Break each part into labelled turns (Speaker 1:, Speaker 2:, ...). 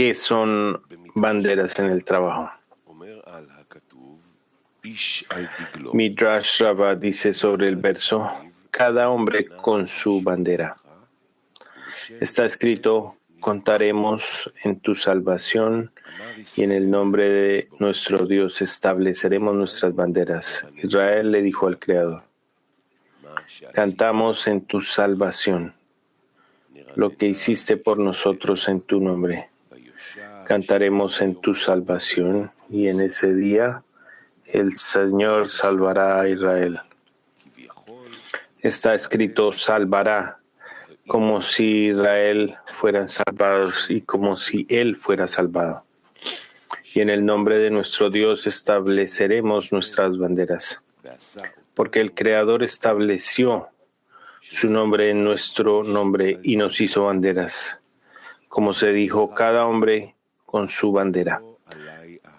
Speaker 1: ¿Qué son banderas en el trabajo? Midrash Rabbah dice sobre el verso, cada hombre con su bandera. Está escrito, contaremos en tu salvación y en el nombre de nuestro Dios estableceremos nuestras banderas. Israel le dijo al Creador, cantamos en tu salvación, lo que hiciste por nosotros en tu nombre. Cantaremos en tu salvación y en ese día el Señor salvará a Israel. Está escrito salvará, como si Israel fueran salvados y como si Él fuera salvado. Y en el nombre de nuestro Dios estableceremos nuestras banderas, porque el Creador estableció su nombre en nuestro nombre y nos hizo banderas. Como se dijo, cada hombre con su bandera.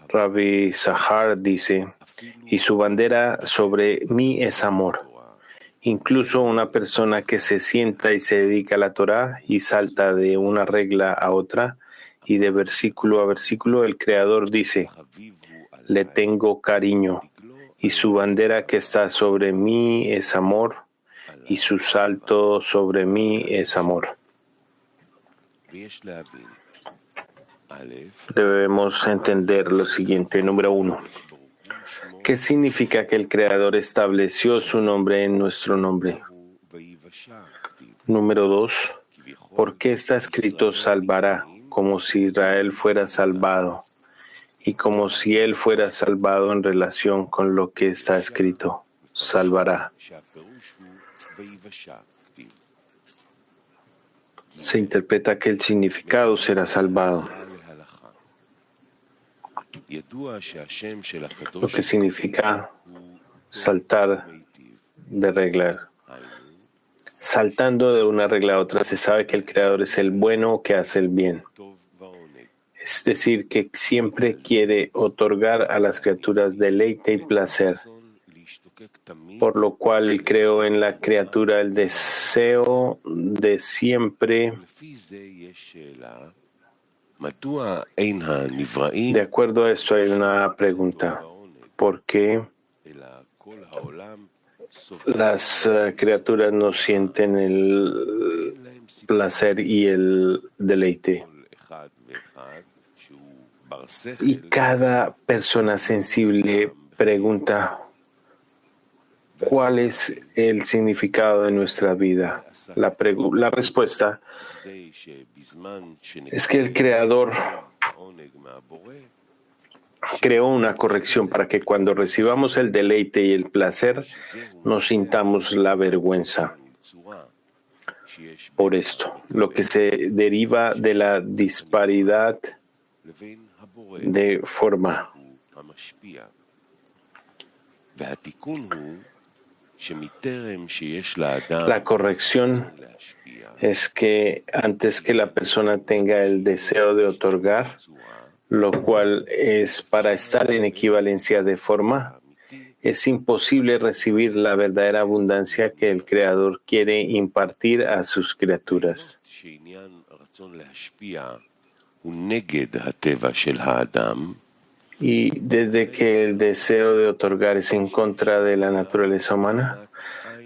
Speaker 1: Rabbi Zahar dice, y su bandera sobre mí es amor. Incluso una persona que se sienta y se dedica a la Torá y salta de una regla a otra y de versículo a versículo, el Creador dice, le tengo cariño y su bandera que está sobre mí es amor y su salto sobre mí es amor. Debemos entender lo siguiente. Número 1. ¿Qué significa que el Creador estableció su nombre en nuestro nombre? Número 2. ¿Por qué está escrito salvará, como si Israel fuera salvado y como si él fuera salvado en relación con lo que está escrito? Salvará. Se interpreta que el significado será salvado, lo que significa saltar de regla. Saltando de una regla a otra, se sabe que el Creador es el bueno que hace el bien. Es decir, que siempre quiere otorgar a las criaturas deleite y placer, por lo cual Él creó en la criatura el deseo de siempre. De acuerdo a esto hay una pregunta. ¿Por qué las criaturas no sienten el placer y el deleite? Y cada persona sensible pregunta, ¿cuál es el significado de nuestra vida? La respuesta es que el Creador creó una corrección para que cuando recibamos el deleite y el placer, no sintamos la vergüenza por esto, lo que se deriva de la disparidad de forma. La corrección es que antes que la persona tenga el deseo de otorgar, lo cual es para estar en equivalencia de forma, es imposible recibir la verdadera abundancia que el Creador quiere impartir a sus criaturas. Y desde que el deseo de otorgar es en contra de la naturaleza humana,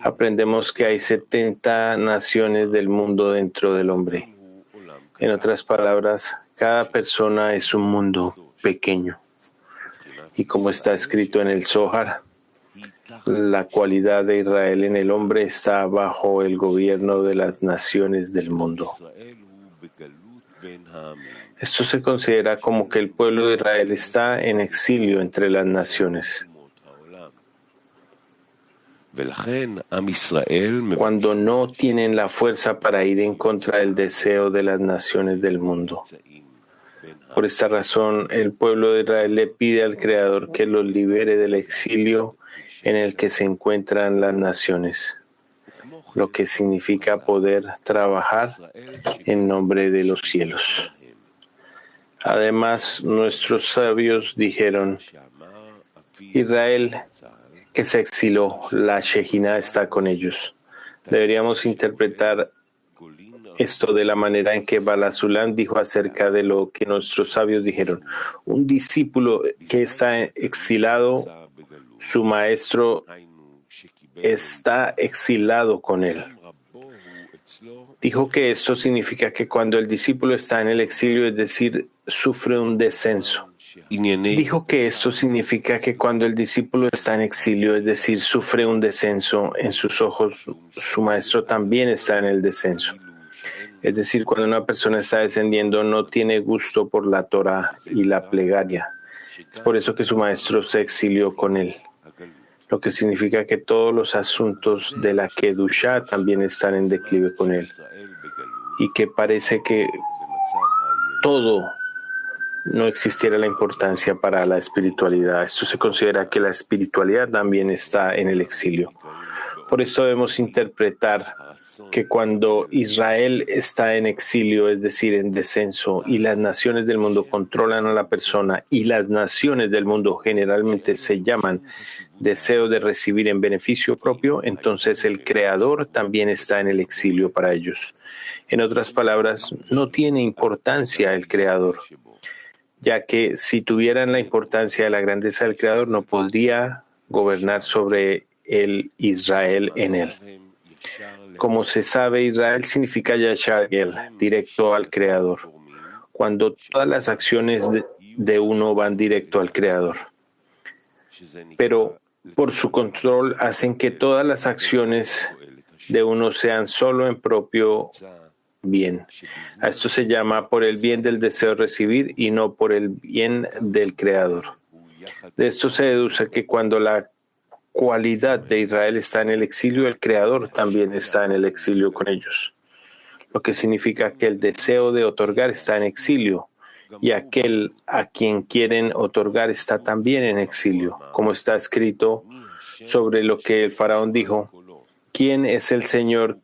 Speaker 1: aprendemos que hay 70 naciones del mundo dentro del hombre. En otras palabras, cada persona es un mundo pequeño. Y como está escrito en el Zohar, la cualidad de Israel en el hombre está bajo el gobierno de las naciones del mundo. Esto se considera como que el pueblo de Israel está en exilio entre las naciones. Cuando no tienen la fuerza para ir en contra del deseo de las naciones del mundo. Por esta razón, el pueblo de Israel le pide al Creador que los libere del exilio en el que se encuentran las naciones, lo que significa poder trabajar en nombre de los cielos. Además, nuestros sabios dijeron, Israel que se exiló, la Shejina está con ellos. Deberíamos interpretar esto de la manera en que Balasulán dijo acerca de lo que nuestros sabios dijeron. Un discípulo que está exilado, su maestro está exilado con él. Dijo que esto significa que cuando el discípulo está en el exilio, es decir, sufre un descenso. Dijo que esto significa que cuando el discípulo está en exilio, es decir, sufre un descenso, en sus ojos su maestro también está en el descenso. Es decir, cuando una persona está descendiendo, no tiene gusto por la Torah y la plegaria. Es por eso que su maestro se exilió con él. Lo que significa que todos los asuntos de la Kedushá también están en declive con él. Y que parece que todo no existiera la importancia para la espiritualidad. Esto se considera que la espiritualidad también está en el exilio. Por esto debemos interpretar que cuando Israel está en exilio, es decir, en descenso, y las naciones del mundo controlan a la persona, y las naciones del mundo generalmente se llaman deseo de recibir en beneficio propio, entonces el Creador también está en el exilio para ellos. En otras palabras, no tiene importancia el Creador, ya que si tuvieran la importancia de la grandeza del Creador, no podría gobernar sobre el Israel en él. Como se sabe, Israel significa Yashar Gel, directo al Creador, cuando todas las acciones de uno van directo al Creador. Pero por su control hacen que todas las acciones de uno sean solo en propio bien. A esto se llama por el bien del deseo de recibir y no por el bien del Creador. De esto se deduce que cuando la cualidad de Israel está en el exilio, el Creador también está en el exilio con ellos. Lo que significa que el deseo de otorgar está en exilio y aquel a quien quieren otorgar está también en exilio. Como está escrito sobre lo que el faraón dijo, ¿quién es el Señor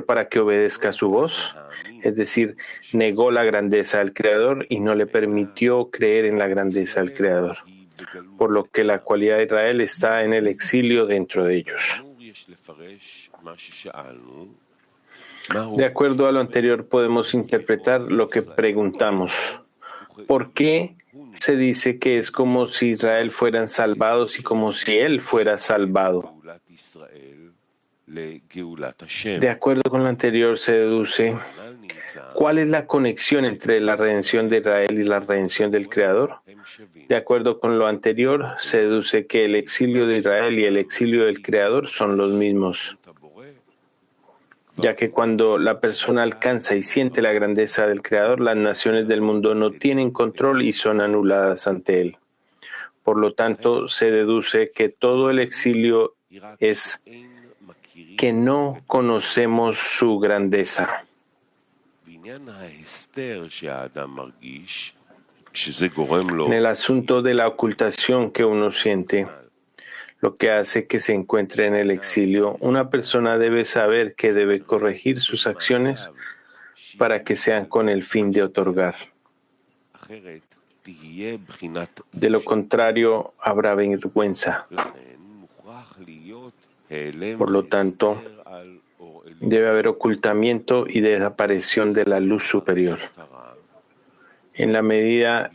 Speaker 1: para que obedezca su voz? Es decir, negó la grandeza del Creador y no le permitió creer en la grandeza del Creador, por lo que la cualidad de Israel está en el exilio dentro de ellos. De acuerdo a lo anterior, podemos interpretar lo que preguntamos. ¿Por qué se dice que es como si Israel fueran salvados y como si Él fuera salvado? De acuerdo con lo anterior, se deduce cuál es la conexión entre la redención de Israel y la redención del Creador. De acuerdo con lo anterior, se deduce que el exilio de Israel y el exilio del Creador son los mismos, ya que cuando la persona alcanza y siente la grandeza del Creador, las naciones del mundo no tienen control y son anuladas ante Él. Por lo tanto, se deduce que todo el exilio es que no conocemos su grandeza. En el asunto de la ocultación que uno siente, lo que hace que se encuentre en el exilio, una persona debe saber que debe corregir sus acciones para que sean con el fin de otorgar. De lo contrario, habrá vergüenza. Por lo tanto, debe haber ocultamiento y desaparición de la luz superior. En la medida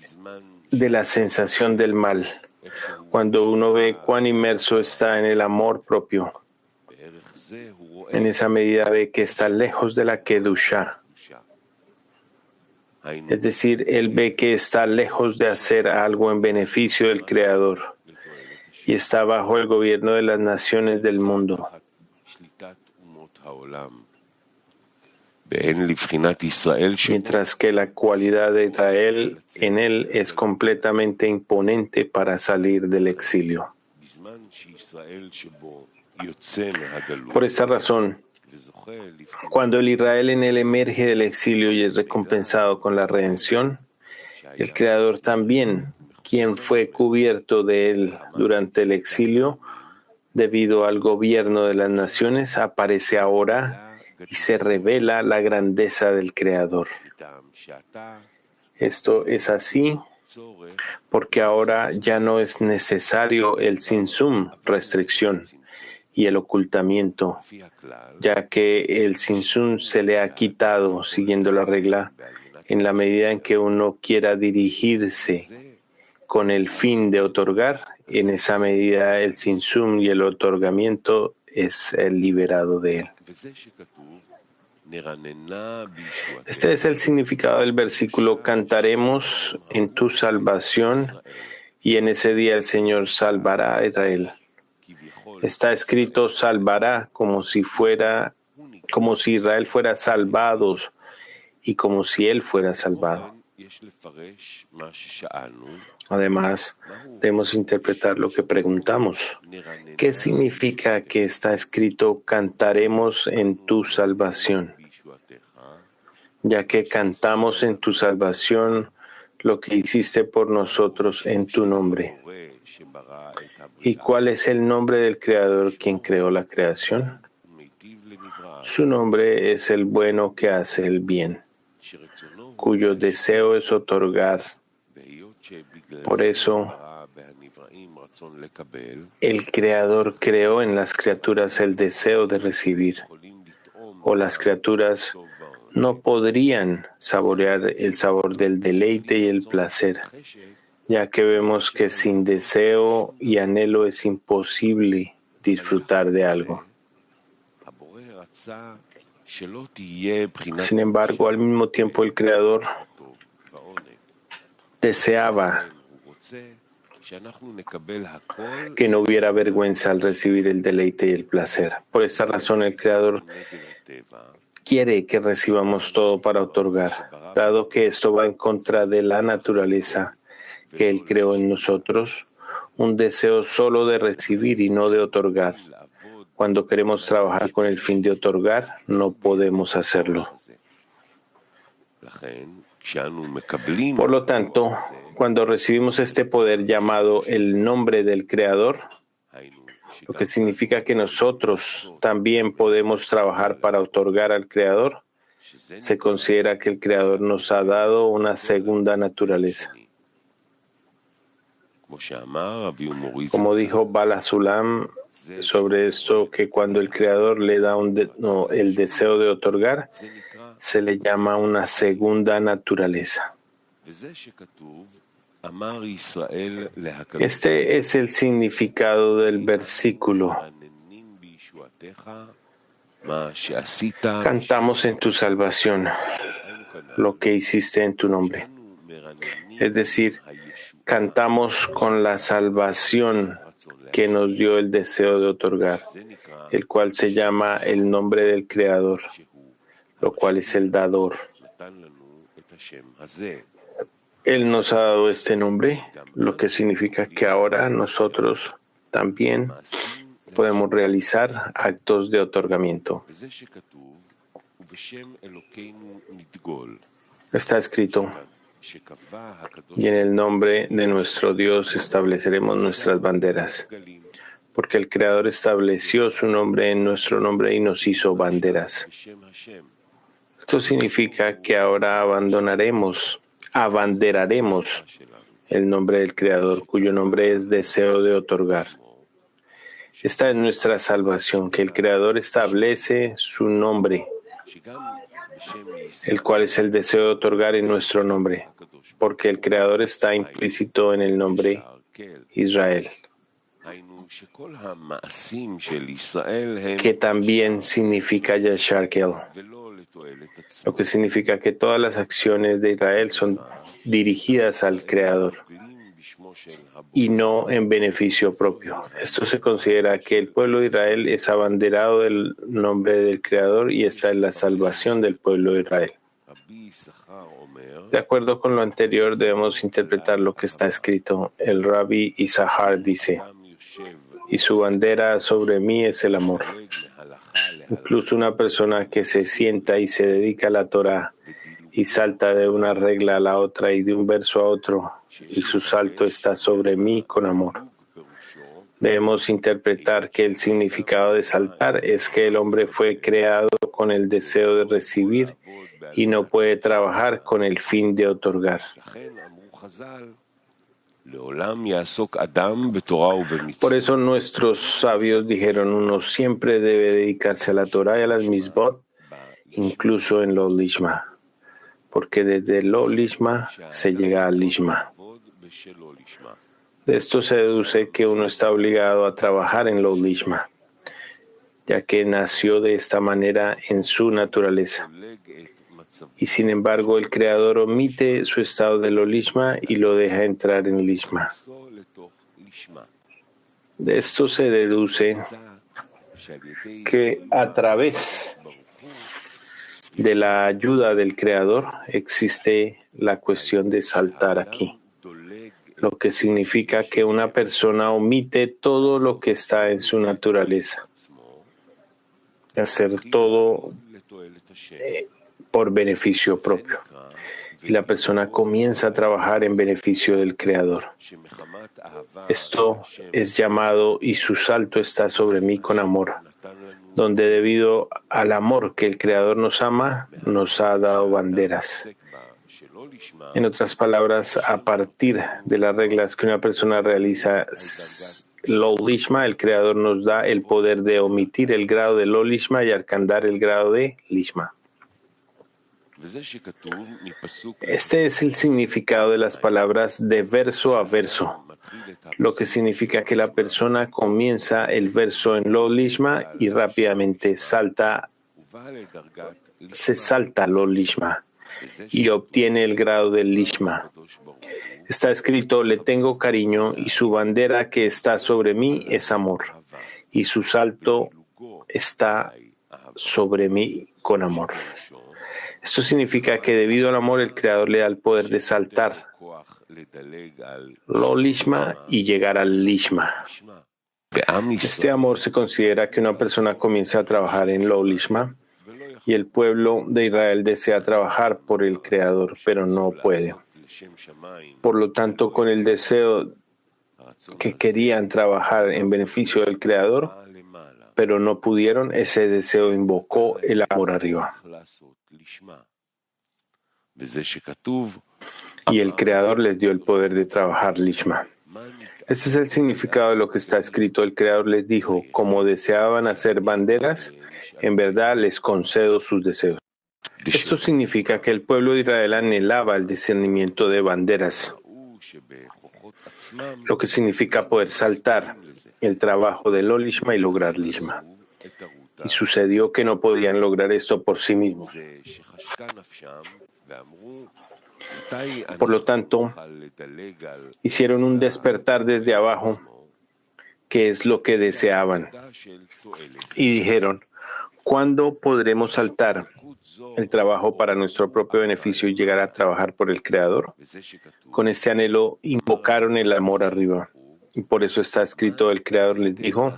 Speaker 1: de la sensación del mal, cuando uno ve cuán inmerso está en el amor propio, en esa medida ve que está lejos de la Kedushá. Es decir, él ve que está lejos de hacer algo en beneficio del Creador y está bajo el gobierno de las naciones del mundo. Mientras que la cualidad de Israel en él es completamente imponente para salir del exilio. Por esta razón, cuando el Israel en él emerge del exilio y es recompensado con la redención, el Creador también, quien fue cubierto de él durante el exilio, debido al gobierno de las naciones, aparece ahora y se revela la grandeza del Creador. Esto es así porque ahora ya no es necesario el sinsum, restricción, y el ocultamiento, ya que el Tzimtzum se le ha quitado, siguiendo la regla, en la medida en que uno quiera dirigirse con el fin de otorgar, en esa medida el Tzimtzum y el otorgamiento es liberado de él. Este es el significado del versículo: cantaremos en tu salvación y en ese día el Señor salvará a Israel. Está escrito salvará como si Israel fuera salvado y como si él fuera salvado. Además, debemos interpretar lo que preguntamos. ¿Qué significa que está escrito cantaremos en tu salvación? Ya que cantamos en tu salvación lo que hiciste por nosotros en tu nombre. ¿Y cuál es el nombre del Creador quien creó la creación? Su nombre es el bueno que hace el bien, cuyo deseo es otorgar. Por eso, el Creador creó en las criaturas el deseo de recibir, o las criaturas no podrían saborear el sabor del deleite y el placer, ya que vemos que sin deseo y anhelo es imposible disfrutar de algo. Sin embargo, al mismo tiempo el Creador deseaba que no hubiera vergüenza al recibir el deleite y el placer. Por esta razón, el Creador quiere que recibamos todo para otorgar, dado que esto va en contra de la naturaleza que Él creó en nosotros, un deseo solo de recibir y no de otorgar. Cuando queremos trabajar con el fin de otorgar, no podemos hacerlo. Por lo tanto, cuando recibimos este poder llamado el nombre del Creador, lo que significa que nosotros también podemos trabajar para otorgar al Creador, se considera que el Creador nos ha dado una segunda naturaleza. Como dijo Bala Sulam sobre esto, que cuando el Creador le da el deseo de otorgar, se le llama una segunda naturaleza. Este es el significado del versículo. Cantamos en tu salvación lo que hiciste en tu nombre. Es decir, cantamos con la salvación que nos dio el deseo de otorgar, el cual se llama el nombre del Creador, lo cual es el dador. Él nos ha dado este nombre, lo que significa que ahora nosotros también podemos realizar actos de otorgamiento. Está escrito: y en el nombre de nuestro Dios estableceremos nuestras banderas, porque el Creador estableció su nombre en nuestro nombre y nos hizo banderas. Esto significa que ahora abanderaremos el nombre del Creador, cuyo nombre es deseo de otorgar. Esta es nuestra salvación, que el Creador establece su nombre, el cual es el deseo de otorgar en nuestro nombre, porque el Creador está implícito en el nombre Israel, que también significa Yashar Kel, lo que significa que todas las acciones de Israel son dirigidas al Creador y no en beneficio propio. Esto se considera que el pueblo de Israel es abanderado del nombre del Creador y está en la salvación del pueblo de Israel. De acuerdo con lo anterior, debemos interpretar lo que está escrito. El Rabbi Isahar dice: y su bandera sobre mí es el amor. Incluso una persona que se sienta y se dedica a la Torah y salta de una regla a la otra y de un verso a otro, y su salto está sobre mí con amor. Debemos interpretar que el significado de saltar es que el hombre fue creado con el deseo de recibir y no puede trabajar con el fin de otorgar. Por eso nuestros sabios dijeron, uno siempre debe dedicarse a la Torah y a las misbot, incluso en lo lishma, porque desde lo lishma se llega al lishma. De esto se deduce que uno está obligado a trabajar en lo lishma, ya que nació de esta manera en su naturaleza. Y sin embargo, el Creador omite su estado de lo lishma y lo deja entrar en lishma. De esto se deduce que a través de la ayuda del Creador existe la cuestión de saltar aquí, lo que significa que una persona omite todo lo que está en su naturaleza, hacer todo por beneficio propio. Y la persona comienza a trabajar en beneficio del Creador. Esto es llamado y su salto está sobre mí con amor, donde debido al amor que el Creador nos ama, nos ha dado banderas. En otras palabras, a partir de las reglas que una persona realiza lo lishma, el Creador nos da el poder de omitir el grado de lo lishma y alcanzar el grado de lishma. Este es el significado de las palabras de verso a verso, lo que significa que la persona comienza el verso en lo lishma y rápidamente se salta lo lishma y obtiene el grado del lishma. Está escrito, le tengo cariño y su bandera que está sobre mí es amor y su salto está sobre mí con amor. Esto significa que debido al amor el Creador le da el poder de saltar lo lishma y llegar al lishma. Este amor se considera que una persona comienza a trabajar en lo lishma y el pueblo de Israel desea trabajar por el Creador, pero no puede. Por lo tanto, con el deseo que querían trabajar en beneficio del Creador, pero no pudieron, ese deseo invocó el amor arriba. Y el Creador les dio el poder de trabajar lishma. Ese es el significado de lo que está escrito. El Creador les dijo, como deseaban hacer banderas, en verdad les concedo sus deseos. Esto significa que el pueblo de Israel anhelaba el discernimiento de banderas, lo que significa poder saltar el trabajo de lo lishma y lograr lishma. Y sucedió que no podían lograr esto por sí mismos. Por lo tanto, hicieron un despertar desde abajo, que es lo que deseaban, y dijeron, ¿cuándo podremos saltar el trabajo para nuestro propio beneficio y llegar a trabajar por el Creador? Con este anhelo invocaron el amor arriba, y por eso está escrito, el Creador les dijo,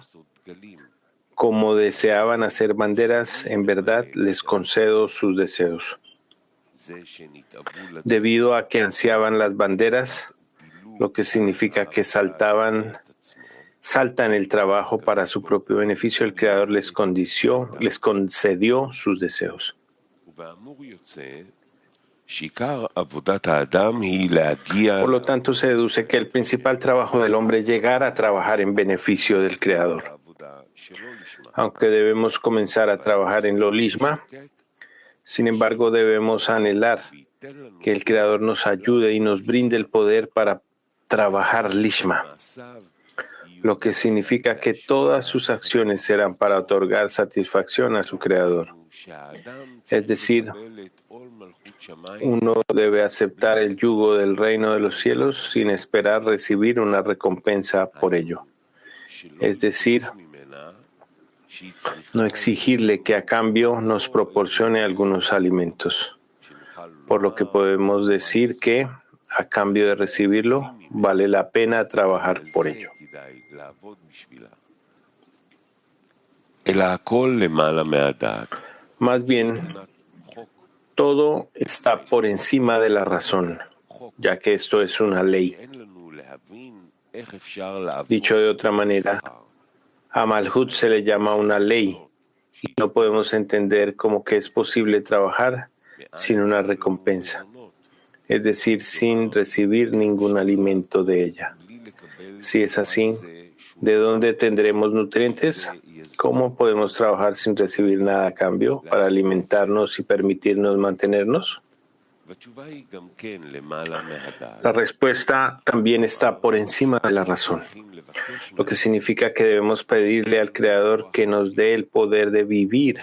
Speaker 1: como deseaban hacer banderas, en verdad les concedo sus deseos. Debido a que ansiaban las banderas, lo que significa que saltan el trabajo para su propio beneficio, el Creador les concedió sus deseos. Por lo tanto, se deduce que el principal trabajo del hombre es llegar a trabajar en beneficio del Creador. Aunque debemos comenzar a trabajar en lo lishma, sin embargo, debemos anhelar que el Creador nos ayude y nos brinde el poder para trabajar lishma, lo que significa que todas sus acciones serán para otorgar satisfacción a su Creador. Es decir, uno debe aceptar el yugo del reino de los cielos sin esperar recibir una recompensa por ello. Es decir, no exigirle que a cambio nos proporcione algunos alimentos, por lo que podemos decir que, a cambio de recibirlo, vale la pena trabajar por ello. Más bien, todo está por encima de la razón, ya que esto es una ley. Dicho de otra manera, a Malhut se le llama una ley y no podemos entender cómo que es posible trabajar sin una recompensa. es decir, sin recibir ningún alimento de ella. Si es así, ¿de dónde tendremos nutrientes? ¿Cómo podemos trabajar sin recibir nada a cambio para alimentarnos y permitirnos mantenernos? La respuesta también está por encima de la razón, lo que significa que debemos pedirle al Creador que nos dé el poder de vivir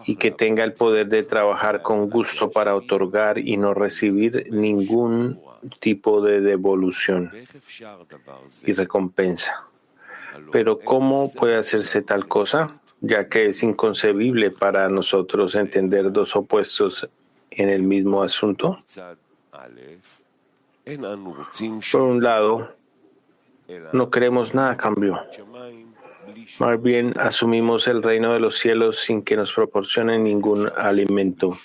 Speaker 1: y que tenga el poder de trabajar con gusto para otorgar y no recibir ningún tipo de devolución y recompensa. Pero ¿cómo puede hacerse tal cosa? Ya que es inconcebible para nosotros entender dos opuestos en el mismo asunto. Por un lado, no queremos nada a cambio. Más bien, asumimos el reino de los cielos sin que nos proporcionen ningún alimento.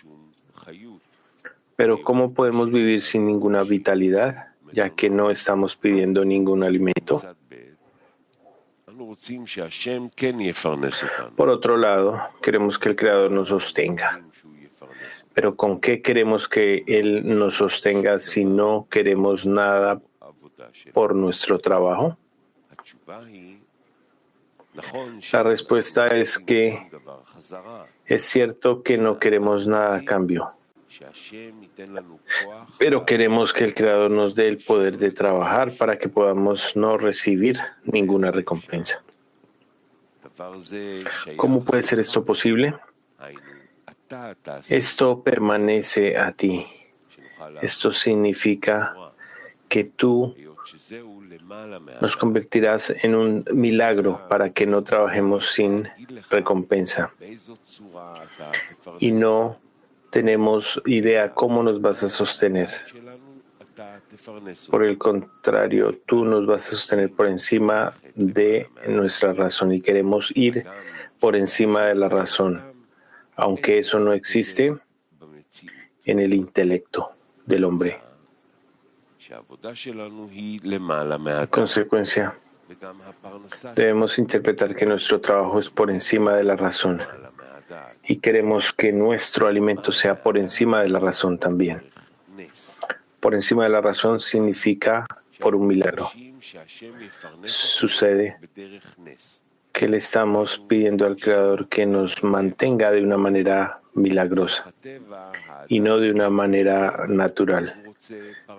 Speaker 1: Pero ¿cómo podemos vivir sin ninguna vitalidad, ya que no estamos pidiendo ningún alimento? Por otro lado, queremos que el Creador nos sostenga. Pero ¿con qué queremos que Él nos sostenga si no queremos nada por nuestro trabajo? La respuesta es que es cierto que no queremos nada a cambio, pero queremos que el Creador nos dé el poder de trabajar para que podamos no recibir ninguna recompensa. ¿Cómo puede ser esto posible? Esto permanece a ti. Esto significa que tú nos convertirás en un milagro para que no trabajemos sin recompensa. Y no tenemos idea cómo nos vas a sostener. Por el contrario, tú nos vas a sostener por encima de nuestra razón y queremos ir por encima de la razón, aunque eso no existe en el intelecto del hombre. En consecuencia, debemos interpretar que nuestro trabajo es por encima de la razón y queremos que nuestro alimento sea por encima de la razón también. Por encima de la razón significa por un milagro. Sucede que le estamos pidiendo al Creador que nos mantenga de una manera milagrosa y no de una manera natural.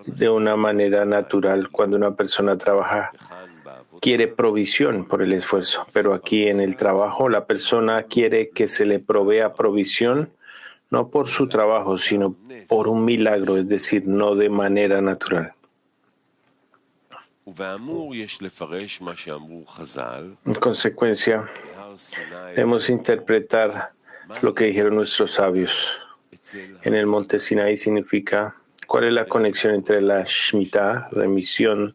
Speaker 1: De una manera natural, cuando una persona trabaja, quiere provisión por el esfuerzo, pero aquí en el trabajo la persona quiere que se le provea provisión no por su trabajo, sino por un milagro, es decir, no de manera natural. En consecuencia, debemos interpretar lo que dijeron nuestros sabios. En el monte Sinaí significa, ¿cuál es la conexión entre la Shemitah, remisión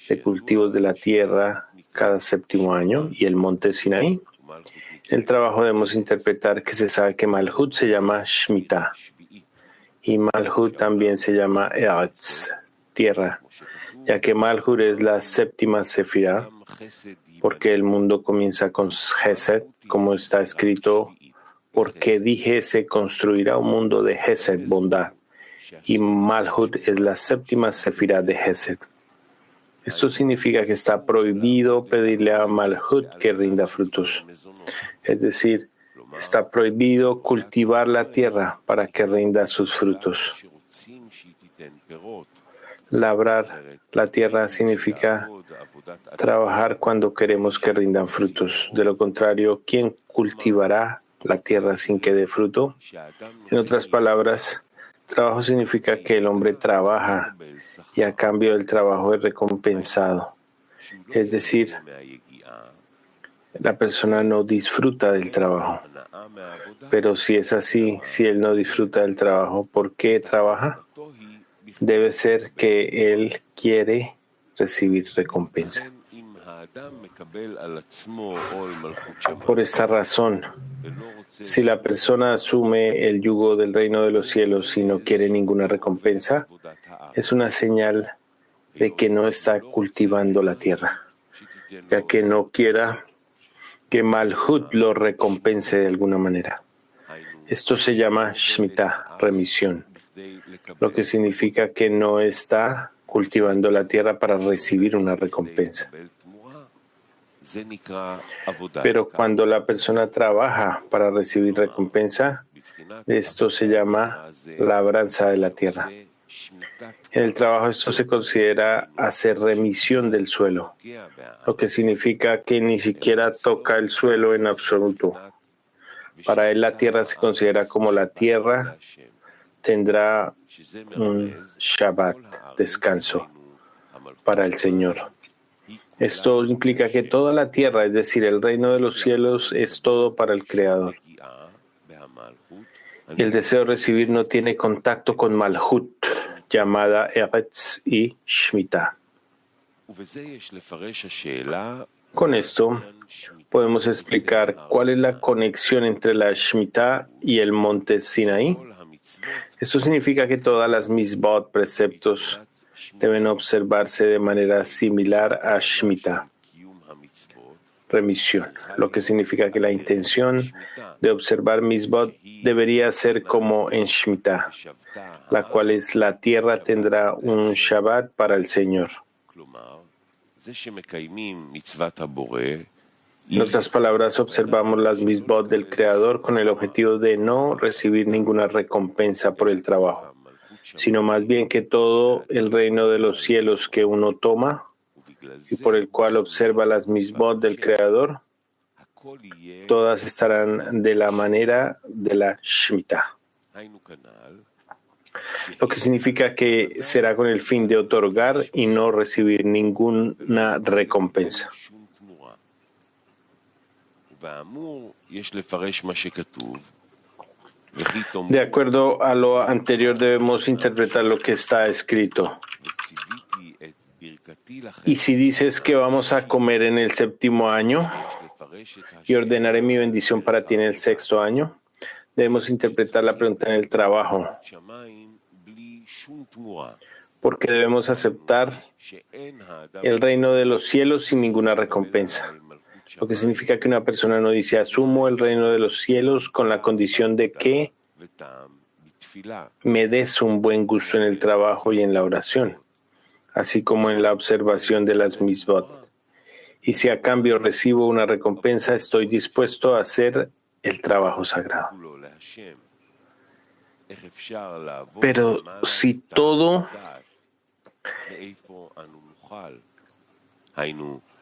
Speaker 1: de cultivos de la tierra cada séptimo año, y el monte Sinaí? En el trabajo debemos interpretar que se sabe que Malhut se llama Shemitah y Malhut también se llama Eretz, tierra, ya que Malhut es la séptima sefirá, porque el mundo comienza con Gesed, como está escrito, porque dije se construirá un mundo de Gesed, bondad, y Malhut es la séptima sefirá de Gesed. Esto significa que está prohibido pedirle a Malhut que rinda frutos. Es decir, está prohibido cultivar la tierra para que rinda sus frutos. Labrar la tierra significa trabajar cuando queremos que rindan frutos. De lo contrario, ¿quién cultivará la tierra sin que dé fruto? En otras palabras, trabajo significa que el hombre trabaja y a cambio del trabajo es recompensado. Es decir, la persona no disfruta del trabajo. Pero si es así, si él no disfruta del trabajo, ¿por qué trabaja? Debe ser que él quiere recibir recompensa. Por esta razón, si la persona asume el yugo del reino de los cielos y no quiere ninguna recompensa, es una señal de que no está cultivando la tierra, ya que no quiera que Malhut lo recompense de alguna manera. Esto se llama Shemitah, remisión. lo que significa que no está cultivando la tierra para recibir una recompensa. Pero cuando la persona trabaja para recibir recompensa, esto se llama labranza de la tierra. En el trabajo esto se considera hacer remisión del suelo, lo que significa que ni siquiera toca el suelo en absoluto. Para él la tierra se considera como la tierra, tendrá un Shabbat, descanso, para el Señor. Esto implica que toda la tierra, es decir, el reino de los cielos, es todo para el Creador. Y el deseo de recibir no tiene contacto con Malhut, llamada Eretz y Shemitah. Con esto podemos explicar cuál es la conexión entre la Shemitah y el monte Sinaí. Esto significa que todas las misbot, preceptos, deben observarse de manera similar a Shemitah, remisión, lo que significa que la intención de observar misbot debería ser como en Shemitah, la cual es la tierra tendrá un Shabbat para el Señor. En otras palabras, observamos las misbot del Creador con el objetivo de no recibir ninguna recompensa por el trabajo, sino más bien que todo el reino de los cielos que uno toma y por el cual observa las misbot del Creador, todas estarán de la manera de la Shemitah. Lo que significa que será con el fin de otorgar y no recibir ninguna recompensa. De acuerdo a lo anterior, debemos interpretar lo que está escrito. Y si dices que vamos a comer en el séptimo año y ordenaré mi bendición para ti en el sexto año, debemos interpretar la pregunta en el trabajo, porque debemos aceptar el reino de los cielos sin ninguna recompensa. Lo que significa que una persona no dice asumo el reino de los cielos con la condición de que me des un buen gusto en el trabajo y en la oración, así como en la observación de las misbot. Y si a cambio recibo una recompensa, estoy dispuesto a hacer el trabajo sagrado. Pero si todo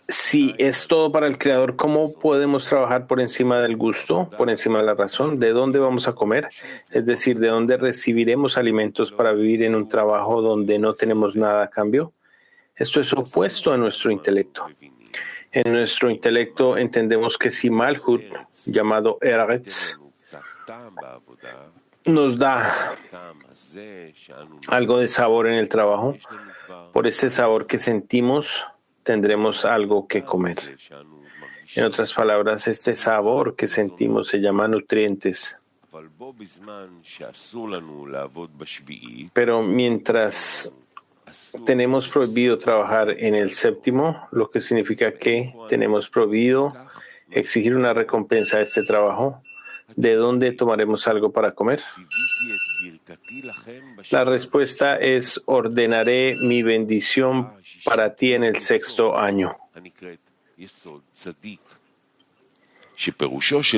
Speaker 1: Si es todo para el Creador, ¿cómo podemos trabajar por encima del gusto, por encima de la razón? ¿De dónde vamos a comer? Es decir, ¿de dónde recibiremos alimentos para vivir en un trabajo donde no tenemos nada a cambio? Esto es opuesto a nuestro intelecto. En nuestro intelecto entendemos que si Malhut, llamado Eretz, nos da algo de sabor en el trabajo, por este sabor que sentimos, tendremos algo que comer. En otras palabras, este sabor que sentimos se llama nutrientes. Pero mientras tenemos prohibido trabajar en el séptimo, lo que significa que tenemos prohibido exigir una recompensa a este trabajo, ¿de dónde tomaremos algo para comer? La respuesta es: ordenaré mi bendición para ti en el sexto año.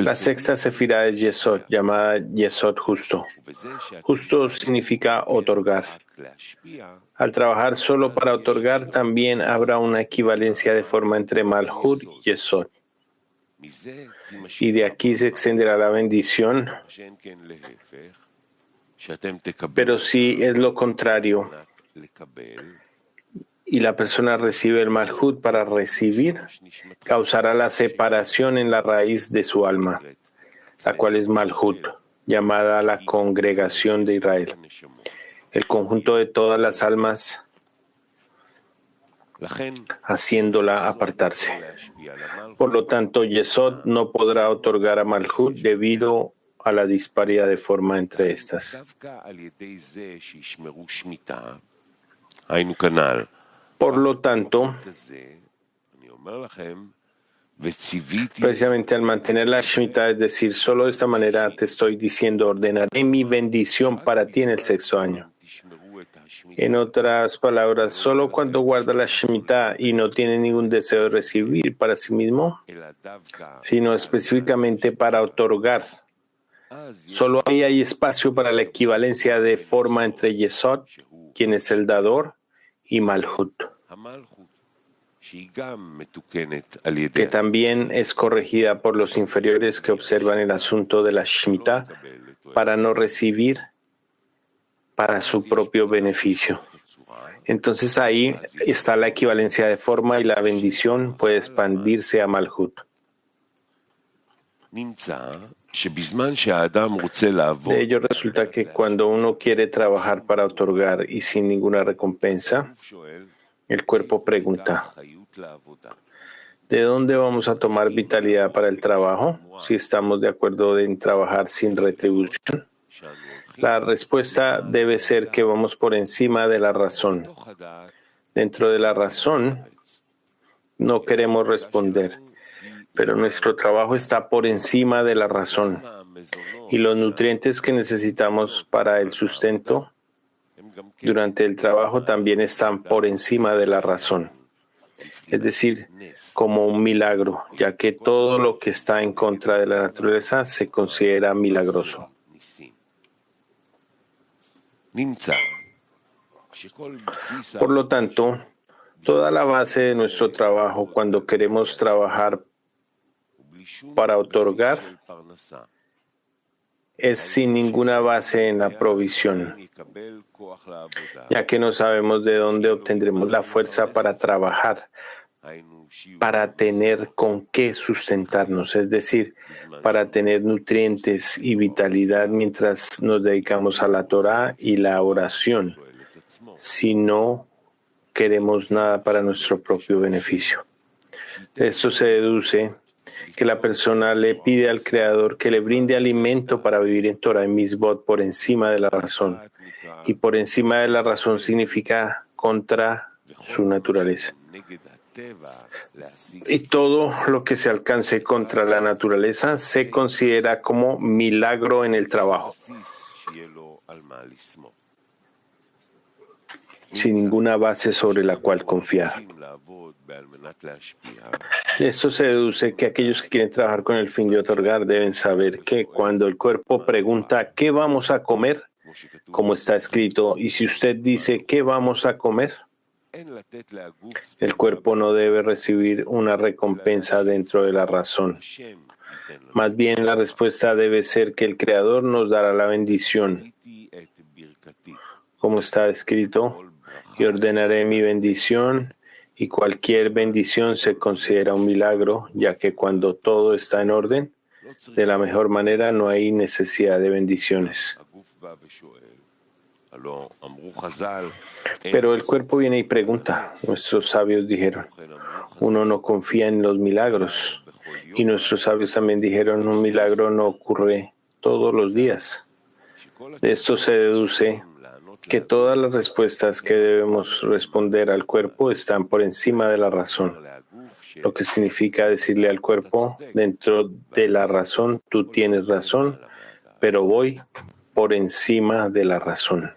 Speaker 1: La sexta sefirá es Yesod, llamada Yesod justo. Justo significa otorgar. Al trabajar solo para otorgar, también habrá una equivalencia de forma entre Malhut y Yesod. Y de aquí se extenderá la bendición. Pero si es lo contrario y la persona recibe el Malhut para recibir, causará la separación en la raíz de su alma, la cual es Malhut, llamada la congregación de Israel, el conjunto de todas las almas, haciéndola apartarse. Por lo tanto, Yesod no podrá otorgar a Malhut debido a la disparidad de forma entre estas. Por lo tanto, Precisamente al mantener la Shemitah, es decir, solo de esta manera te estoy diciendo, ordenaré mi bendición para ti en el sexto año. En otras palabras, solo cuando guarda la Shemitah y no tiene ningún deseo de recibir para sí mismo, sino específicamente para otorgar, solo ahí hay espacio para la equivalencia de forma entre Yesod, quien es el dador, y Malhut, que también es corregida por los inferiores que observan el asunto de la Shemitah para no recibir para su propio beneficio. Entonces ahí está la equivalencia de forma y la bendición puede expandirse a Malhut. De ello resulta que cuando uno quiere trabajar para otorgar y sin ninguna recompensa, el cuerpo pregunta, ¿de dónde vamos a tomar vitalidad para el trabajo si estamos de acuerdo en trabajar sin retribución? La respuesta debe ser que vamos por encima de la razón. Dentro de la razón no queremos responder, pero nuestro trabajo está por encima de la razón y los nutrientes que necesitamos para el sustento durante el trabajo también están por encima de la razón. Es decir, como un milagro, ya que todo lo que está en contra de la naturaleza se considera milagroso. Por lo tanto, toda la base de nuestro trabajo cuando queremos trabajar para otorgar es sin ninguna base en la provisión, ya que no sabemos de dónde obtendremos la fuerza para trabajar, para tener con qué sustentarnos, es decir, para tener nutrientes y vitalidad mientras nos dedicamos a la Torah y la oración, si no queremos nada para nuestro propio beneficio. De esto se deduce que la persona le pide al Creador que le brinde alimento para vivir en Torah y Mitzvot por encima de la razón. Y por encima de la razón significa contra su naturaleza. Y todo lo que se alcance contra la naturaleza se considera como milagro en el trabajo, sin ninguna base sobre la cual confiar. De esto se deduce que aquellos que quieren trabajar con el fin de otorgar deben saber que cuando el cuerpo pregunta ¿qué vamos a comer?, como está escrito, y si usted dice ¿qué vamos a comer?, el cuerpo no debe recibir una recompensa dentro de la razón. Más bien la respuesta debe ser que el Creador nos dará la bendición, como está escrito, y ordenaré mi bendición, y cualquier bendición se considera un milagro, ya que cuando todo está en orden, de la mejor manera no hay necesidad de bendiciones. Pero el cuerpo viene y pregunta, nuestros sabios dijeron, uno no confía en los milagros, y nuestros sabios también dijeron, un milagro no ocurre todos los días. De esto se deduce que todas las respuestas que debemos responder al cuerpo están por encima de la razón, lo que significa decirle al cuerpo, dentro de la razón tú tienes razón, pero voy por encima de la razón.